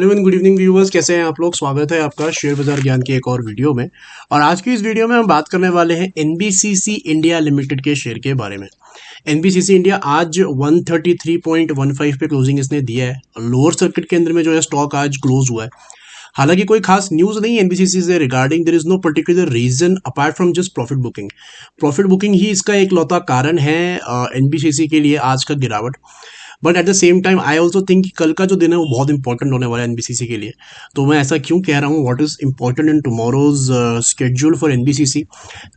Hello and good evening viewers, कैसे हैं आप लोग। स्वागत है आपका शेयर बाजार ज्ञान के एक और वीडियो में। और आज की इस वीडियो में हम बात करने वाले हैं एनबीसीसी इंडिया लिमिटेड के शेयर के बारे में। एनबीसीसी इंडिया आज 133.15 पे क्लोजिंग इसने दिया है। लोअर सर्किट के अंदर में जो है स्टॉक आज क्लोज हुआ है। हालांकि कोई खास न्यूज नहीं है एनबीसीसी से regarding, there is no particular reason apart from just profit booking. Profit booking ही इसका एक लौता कारण है एनबीसीसी के लिए आज का गिरावट। But at the same time I also think कल का जो दिन है वो बहुत इंपॉर्टेंट होने वाला है एनबीसीसी के लिए। तो मैं ऐसा क्यों कह रहा हूँ, what is important in tomorrow's schedule for NBCC.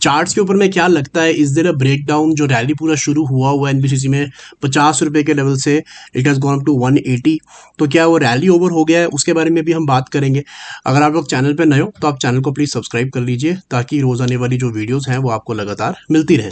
Charts के ऊपर में क्या लगता है, is there a break down. जो रैली पूरा शुरू हुआ एनबीसीसी में 50 रुपए के लेवल से it has gone up to 180, तो क्या वो रैली ओवर हो गया है, उसके बारे में भी हम बात करेंगे। अगर आप लोग चैनल पर नए हो तो आप चैनल को प्लीज़ सब्सक्राइब कर लीजिए ताकि रोज आने वाली जो वीडियोज़ हैं वो आपको लगातार मिलती रहें।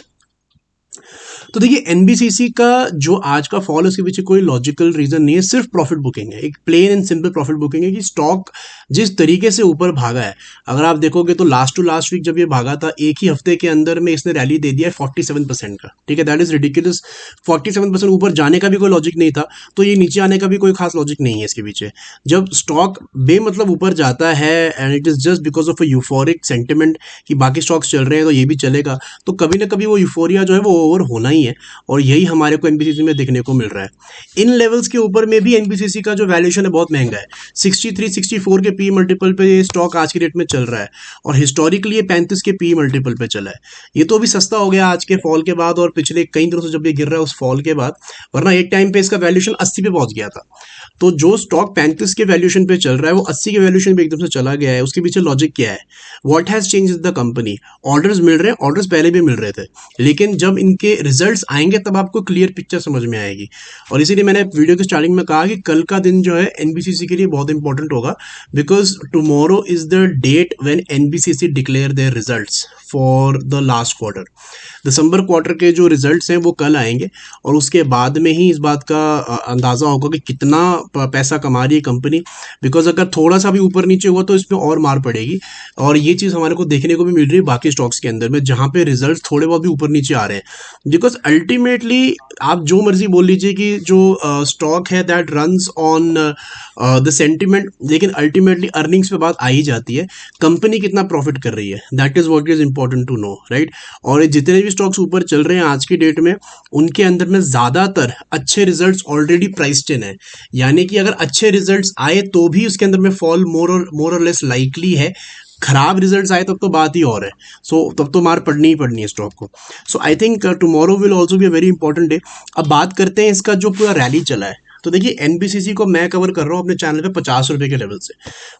तो देखिए एनबीसीसी का जो आज का फॉल है उसके पीछे कोई लॉजिकल रीजन नहीं है, सिर्फ प्रॉफिट बुकिंग है। एक plain and simple profit booking है कि स्टॉक जिस तरीके से ऊपर भागा है, अगर आप देखोगे तो लास्ट टू लास्ट वीक जब ये भागा था एक ही हफ्ते के अंदर में इसने रैली दे दिया है 47% का। ठीक है, दैट इज रिडिकुलस। 47% ऊपर जाने का भी कोई लॉजिक नहीं था, तो ये नीचे आने का भी कोई खास लॉजिक नहीं है इसके पीछे। जब स्टॉक बेमतलब ऊपर जाता है and it is just because of a euphoric sentiment कि बाकी स्टॉक्स चल रहे हैं तो ये भी चलेगा, तो कभी ना कभी वो यूफोरिया जो है वो ओवर होना ही है। और यही हमारे को एनबीसीसी में देखने को मिल रहा है। इन लेवल्स के ऊपर में भी एनबीसीसी का जो वैल्यूएशन है बहुत महंगा है। 63-64 के पी मल्टीपल पे ये स्टॉक आज की डेट में चल रहा है और हिस्टोरिकली ये 35 के पी मल्टीपल पे चला है। ये तो अभी सस्ता हो गया आज के फॉल के बाद और पिछले कई दिनों से जब ये गिर रहा है उस फॉल के बाद, वरना एक टाइम पे इसका वैल्यूएशन 80 पे पहुंच गया था। तो जो स्टॉक 35 के वैल्यूएशन पे चल रहा है वो 80 के वैल्यूएशन पे एकदम से चला गया है। उसके पीछे लॉजिक क्या है, what has change the company. Orders मिल रहे हैं, ऑर्डर्स पहले भी मिल रहे थे, लेकिन जब इनके रिजल्ट्स आएंगे तब आपको क्लियर पिक्चर समझ में आएगी। और इसीलिए मैंने वीडियो के स्टार्टिंग में कहा कि कल का दिन जो है एनबीसीसी के लिए बहुत इंपॉर्टेंट होगा, because tomorrow is the date when NBCC declare their results for the last quarter. दिसंबर क्वार्टर के जो रिजल्ट्स हैं वो कल आएंगे और उसके बाद में ही इस बात का अंदाज़ा होगा कि कितना पैसा कमा रही है कंपनी। बिकॉज अगर थोड़ा सा भी ऊपर नीचे हुआ तो इसमें और मार पड़ेगी। और ये चीज़ हमारे को देखने को भी मिल रही है बाकी स्टॉक्स के अंदर में, जहाँ पे रिजल्ट्स थोड़े बहुत भी ऊपर नीचे आ रहे हैं। बिकॉज अल्टीमेटली आप जो मर्जी बोल लीजिए कि जो स्टॉक है that runs on the sentiment, लेकिन अल्टीमेटली अर्निंग्स पे बात आ ही जाती है। कंपनी कितना प्रॉफिट कर रही है, that is what is important to know, right. और जितने भी स्टॉक्स ऊपर चल रहे हैं आज की डेट में, उनके अंदर में ज़्यादातर अच्छे रिजल्ट्स ऑलरेडी प्राइस्ड इन है। यानी कि अगर अच्छे रिजल्ट्स आए तो भी उसके अंदर में फॉल मोर और लेस लाइकली है। खराब रिजल्ट्स आए तब तो बात ही और है। तब तो मार पड़नी ही पड़नी है स्टॉक को। I think tomorrow will also be a very important day. अब बात करते हैं इसका जो पूरा रैली चला है। तो देखिए एनबीसीसी को मैं कवर कर रहा हूँ अपने चैनल पे 50 रुपए के लेवल से,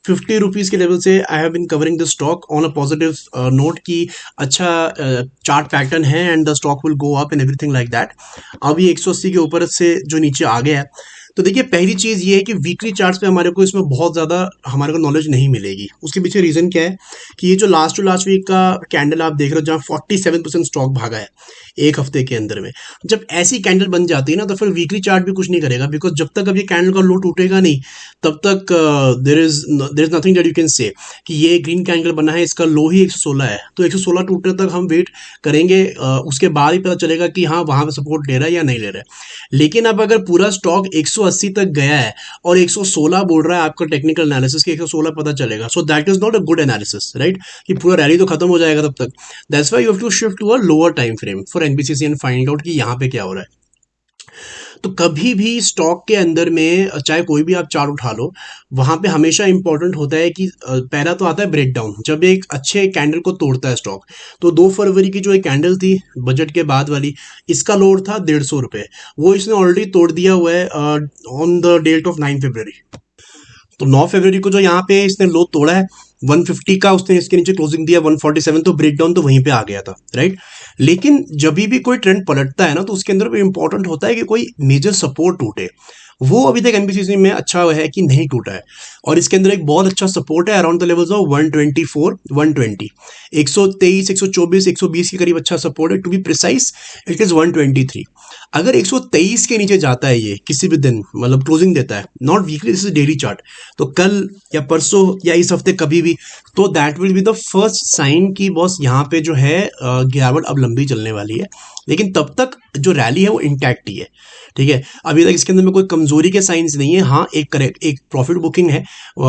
50 रुपीज़ के लेवल से। I have been covering the stock on a positive note की अच्छा चार्ट पैटर्न है and the stock will go up and everything like that. अब ये 180 के ऊपर से जो नीचे आ गया है, तो देखिए पहली चीज़ ये है कि वीकली चार्ट्स पे हमारे को इसमें बहुत ज़्यादा हमारे को नॉलेज नहीं मिलेगी। उसके पीछे रीज़न क्या है कि ये जो लास्ट टू लास्ट वीक का कैंडल आप देख रहे हो जहाँ 47% स्टॉक भागा है एक हफ्ते के अंदर में, जब ऐसी कैंडल बन जाती है ना तो फिर वीकली चार्ट भी कुछ नहीं करेगा। बिकॉज जब तक अब ये कैंडल का लो टूटेगा नहीं तब तक there is nothing that you can say कि ये ग्रीन कैंडल बना है, इसका लो ही 116 है, तो 116 टूटने तक हम वेट करेंगे। उसके बाद ही पता चलेगा कि हाँ वहाँ पे सपोर्ट ले रहा है या नहीं ले रहा है। लेकिन अब अगर पूरा स्टॉक 180 तक गया है और 116 बोल रहा है आपका टेक्निकल एनालिसिस कि 116 पता चलेगा, so that is not a good analysis, right. कि पूरा रैली तो खत्म हो जाएगा तब तक। That's why you have to shift to a lower time frame for NBCC and find out कि यहाँ पे क्या हो रहा है। तो कभी भी स्टॉक के अंदर में चाहे कोई भी आप चार्ट उठा लो, वहां पे हमेशा इंपॉर्टेंट होता है कि पहला तो आता है ब्रेकडाउन। जब एक अच्छे कैंडल को तोड़ता है स्टॉक, तो 2 फरवरी की जो एक कैंडल थी बजट के बाद वाली, इसका लोड था 150 रुपये, वो इसने ऑलरेडी तोड़ दिया हुआ है ऑन द डेट ऑफ 9 फरवरी। तो 9 फरवरी को जो यहाँ पे इसने लो तोड़ा है 150 का, उसने इसके नीचे क्लोजिंग दिया 147, तो ब्रेकडाउन तो वहीं पे आ गया था, राइट। लेकिन जब भी कोई ट्रेंड पलटता है ना तो उसके अंदर भी इंपॉर्टेंट होता है कि कोई मेजर सपोर्ट टूटे। वो अभी तक एनबीसीसी में अच्छा है कि नहीं टूटा है। और इसके अंदर एक बहुत अच्छा सपोर्ट है अराउंड द लेवल्स ऑफ 124 120, 123 124 120 के करीब अच्छा सपोर्ट है। To be precise it is 123। अगर 123 के नीचे जाता है ये किसी भी दिन, मतलब क्लोजिंग देता है, not weekly, this is daily chart, तो कल या परसों या इस हफ्ते कभी होगी, तो that will be the first sign कि बॉस यहाँ पे जो है गिरावट अब लंबी चलने वाली है। लेकिन तब तक जो रैली है वो इंटैक्ट ही है, ठीक है। अभी तक इसके अंदर में कोई कमजोरी के साइंस नहीं है। हाँ, एक प्रॉफिट बुकिंग है,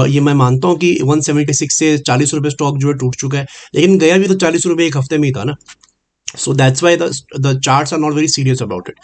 ये मैं मानता हूँ कि 176 से 40 रुपये स्टॉक जो है टूट चुका है, लेकिन गया भी तो 40 रुपये एक हफ्ते में ही था ना। So that's why the charts are not very serious about it.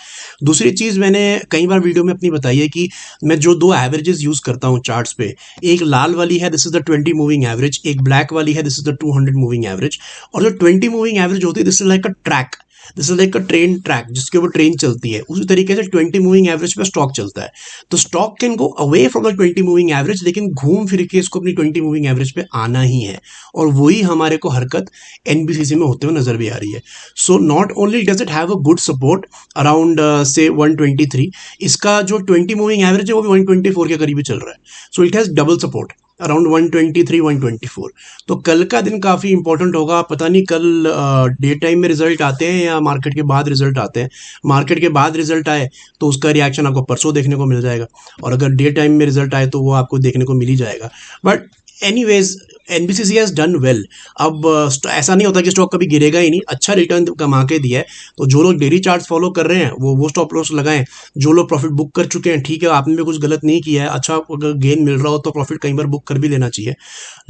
दूसरी चीज़ मैंने कई बार वीडियो में अपनी बताई है कि मैं जो दो एवरेजेस यूज़ करता हूँ चार्ट्स पे, एक लाल वाली है, this is the 20 moving average, एक ब्लैक वाली है, this is the 200 moving average. और जो 20 मूविंग एवरेज होती है, this is like a track, this is like a train track जिसके ऊपर ट्रेन चलती है, उसी तरीके से 20 मूविंग एवरेज पे स्टॉक चलता है। तो stock can go away from the 20 moving average, लेकिन घूम फिर के इसको अपनी 20 मूविंग एवरेज पे आना ही है, और वही हमारे को हरकत एनबीसीसी में होते हुए नजर भी आ रही है। So not only does it have a good support around से 123, इसका जो 20 मूविंग एवरेज है वो भी 124 के करीब ही चल रहा है। So it has double support around 123 124। तो कल का दिन काफ़ी इंपॉर्टेंट होगा। पता नहीं कल डे टाइम में रिजल्ट आते हैं या मार्केट के बाद रिजल्ट आते हैं। मार्केट के बाद रिजल्ट आए तो उसका रिएक्शन आपको परसों देखने को मिल जाएगा, और अगर डे टाइम में रिजल्ट आए तो वो आपको देखने को मिल ही जाएगा। But anyways, NBCC has done well. अब ऐसा नहीं होता कि स्टॉक कभी गिरेगा ही नहीं, अच्छा रिटर्न कमा के दिया है। तो जो लोग डेली चार्ट्स फॉलो कर रहे हैं वो स्टॉप लॉस लगाएं। जो लोग प्रॉफिट बुक कर चुके हैं, ठीक है, आपने भी कुछ गलत नहीं किया है, अच्छा अगर गेन मिल रहा हो तो प्रॉफिट कई बार बुक कर भी लेना चाहिए।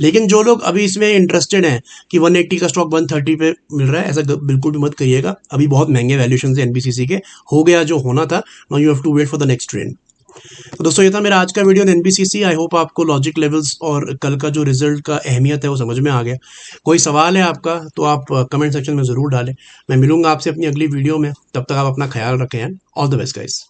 लेकिन जो लोग अभी इसमें इंटरेस्टेड हैं कि 180 का स्टॉक 130 पे मिल रहा है, ऐसा बिल्कुल भी मत करिएगा। अभी बहुत महंगे वैल्यूएशन है एनबीसीसी के, हो गया जो होना था, now you have to wait for the next trend. तो दोस्तों, ये था मेरा आज का video on NBCC. I hope आपको लॉजिक लेवल्स और कल का जो रिजल्ट का अहमियत है वो समझ में आ गया। कोई सवाल है आपका तो आप कमेंट सेक्शन में ज़रूर डालें। मैं मिलूंगा आपसे अपनी अगली वीडियो में, तब तक आप अपना ख्याल रखें। All the best guys.